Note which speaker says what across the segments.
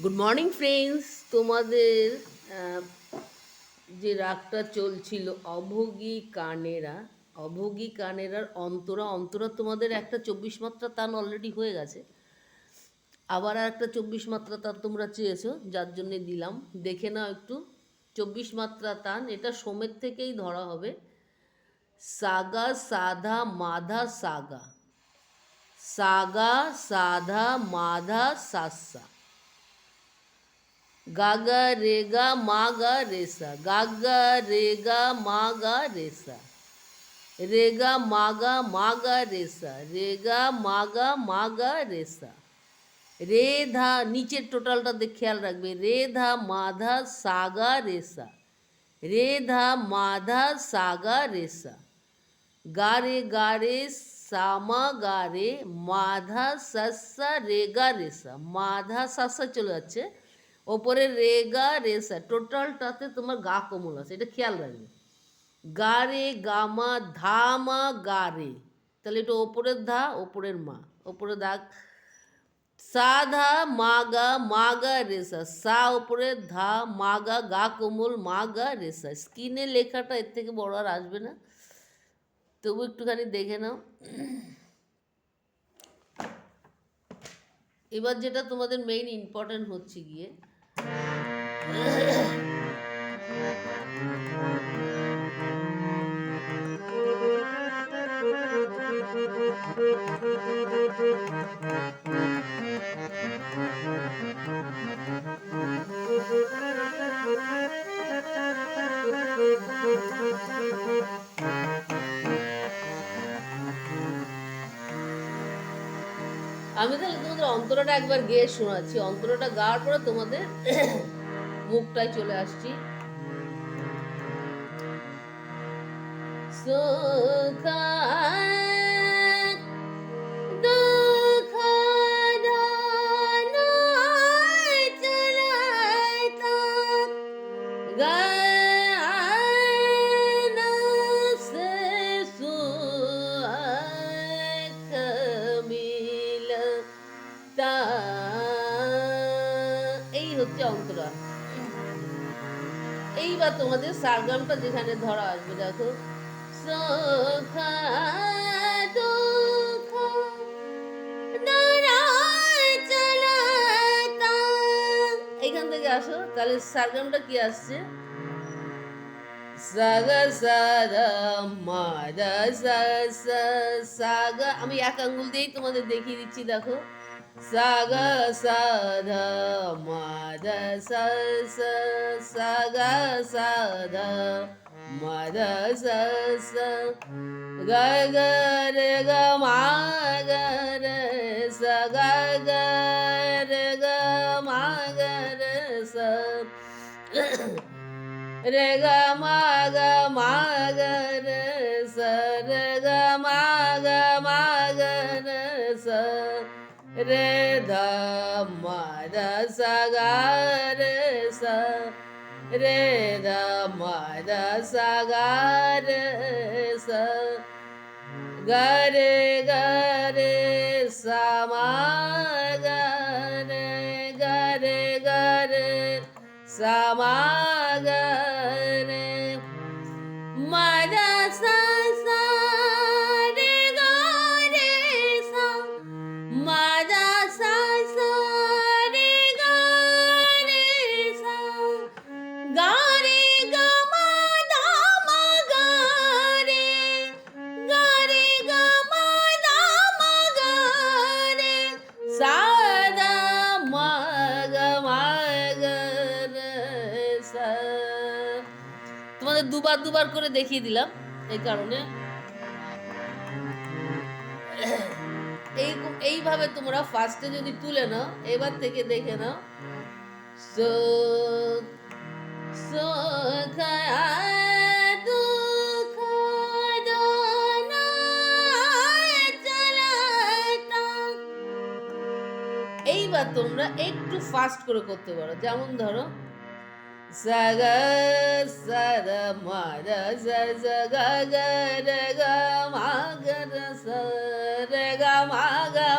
Speaker 1: Good morning friends. তোমাদের আহ, যে রাগটা চলছিল অভোগী কানেরার অন্তরা অন্তরা তোমাদের একটা 24 মাত্রা তান অলরেডি হয়ে গেছে। আবার আর একটা 24 মাত্রা তান তোমরা চেয়েছো, যার জন্যে দিলাম। দেখে নাও একটু। 24 মাত্রা তান, এটা সোমের থেকেই ধরা হবে। সাগা সাধা মাধা সাগা, সাগা সাধা মাধা সাসা, গাগা রেগা মাগা রেসা, গাগা রেগা মাগা রেসা, রেগা মাগা মাগা রেসা, রেগা মাগা মাগা রেসা, রে ধা, নিচের টোটালটা দেখ খেয়াল রাখবে। রে ধা মাধা সাগা রেসা, রে ধা মাধা সাগা রেসা, গা রে সামা গা রে মাধা সাসা রেগা রেসা, মাধা সাসা চলে যাচ্ছে, ওপরে রেগা রেসা, টোটালটাতে তোমার গা কোমল আছে, এটা খেয়াল রাখবে। গা রে গামা ধামা গা রে, তাহলে এটা ওপরের ধা ওপরের মা, ওপরে দাগ। সাধা মাগা মাগা রেসা, সা ওপরে ধা মাগা গা কোমল মাগা রেসা। স্ক্রিনে লেখাটা এর থেকে বড় আর আসবে না, তবু একটুখানি দেখে নাও। এবার যেটা তোমাদের মেইন ইম্পর্টেন্ট হচ্ছে গিয়ে, আমি তাহলে তোমাদের অন্তরাটা একবার গেয়ে শোনাচ্ছি। অন্তরাটা গাওয়ার পরে তোমাদের মুখটায় চলে আসছি। সুখা দুঃখ দানায় চলাইতা, গায়না সে সুখ মিলতা। এই হচ্ছে অন্তরা। এইবার তোমাদের সারগামটা যেখানে ধরা আসবে, দেখো। সুখা দুঃখ দাঁড়ায় চলাতা, এইখান থেকে আসো, তাহলে সারগামটা কি আসছে? সাগা সাদা মাদা সা সা, সাগা, আমি এক আঙ্গুল দিয়েই তোমাদের দেখিয়ে দিচ্ছি, দেখো। সাগা সাধা মাদা সা সা, সাগা সাধা মাদা সা সা, গা গা রে গা মা গা রে সা, গা গা রে গা মা গা রে সা, রে গা মা গা মা গা রে সা, রে গা মা গা মা গা রে সা, রে ধা মা ধা সা গা রে সা, রে ধা মা ধা সা গা রে সা, গা রে সা মা গা রে সা মা গা রে, মা ধা সা সা রে গা রে সা, মা ধা সা সা রে গা রে সা, গা রে গা মা ধা মা গা রে, গা রে গা মা ধা মা গা রে, সা ধা মা গা রে সা। তোমাদের দুবার দুবার করে দেখিয়ে দিলাম এই কারণে। এইভাবে তোমরা ফার্স্টে যদি তুলে নাও, এবার থেকে দেখে নাও। সো সো দুঃখ দানায় চলাইতা। এইবার তোমরা একটু ফাস্ট করে করতে পারো, যেমন ধরো সাগা সাদা মাদা সা সা, গা গা রে গা মা গা রে সা, রে গা মা গা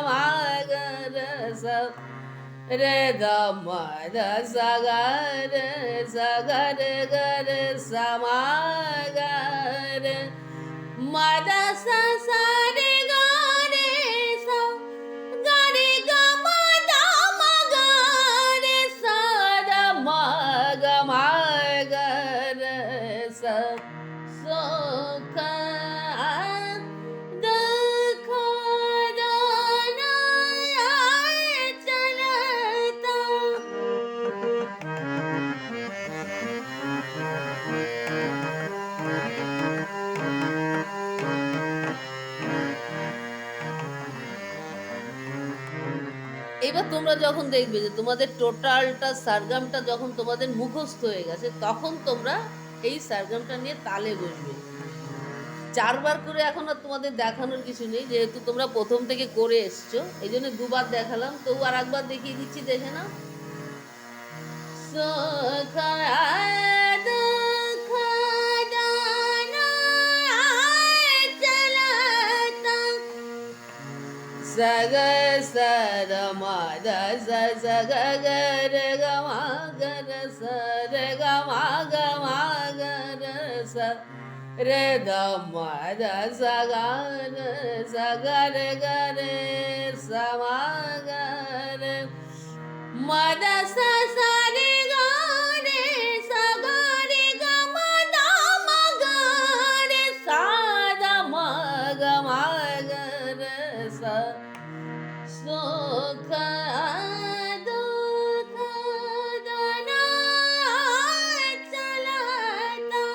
Speaker 1: রে সা, রে দ ম দ সা গা রে সা গা রে গা রে সা মা গা রে মা দা সা সা রে গা রে সা গা রে গা মা দা মা গা রে সা দা মা গা মা গা রে সা সো খা দ খা দা না চলতা। এবার তোমরা যখন দেখবে যে তোমাদের টোটালটা সারগামটা যখন তোমাদের মুখস্থ হয়ে গেছে, তখন তোমরা এই সারগামটা নিয়ে তালে বসবে। 4 বার করে এখন আর তোমাদের দেখানোর কিছু নেই, যেহেতু তোমরা প্রথম থেকে করে এসছো, এই জন্য 2 বার দেখালাম। তবু আর একবার দেখিয়ে দিচ্ছি, দেখে নাও। সো খা দ খা দা না চলতা। sa ga sa da ma da sa ga ga re ga ma ga re sa re ga ma ga sa re da ma da sa ga re sa ma ga re ma da sa re ga re sa ga re ga ma da ma ga re sa da ma ga re sa so kha do kha da na chalata।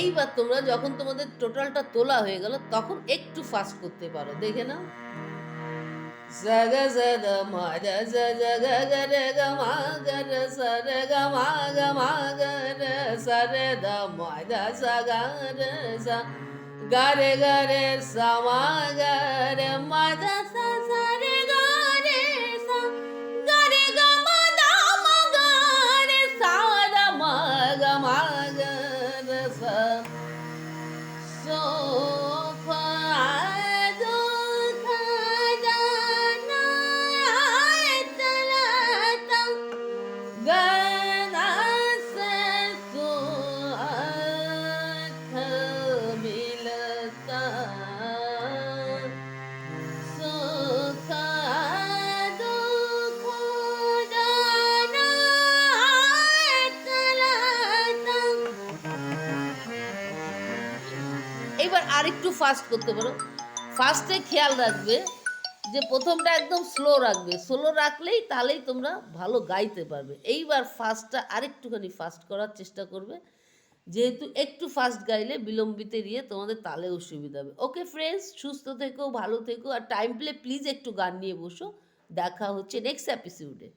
Speaker 1: এইবার তোমরা যখন তোমাদের টোটালটা তোলা হয়ে গেল, তখন একটু ফাস্ট করতে পারো, দেখে নাও। sa ga sa da ma da sa ga ga re ga ma ga re sa re ga ma re sa re da ma da sa ga re sa ma ga re ma da sa re ga re sa ga re ga ma da ma ga re sa da ma ga re sa so fa do kha da na chalata ga na se tu ath milta so kha do kha da na chalata। এবার আরেকটু fast করতে পারো। ফাস্টে খেয়াল রাখবে যে প্রথমটা একদম slow রাখবে, স্লো রাখলেই তাহলেই তোমরা ভালো গাইতে পারবে। এইবার ফাস্টটা আরেকটুখানি ফাস্ট করার চেষ্টা করবে, যেহেতু একটু ফাস্ট গাইলে বিলম্বিতে গিয়ে তোমাদের তালে অসুবিধা হবে। ওকে ফ্রেন্ডস, সুস্থ থেকো, ভালো থেকো, আর টাইম পেলে প্লিজ একটু গান নিয়ে বসো। দেখা হচ্ছে নেক্সট এপিসোডে।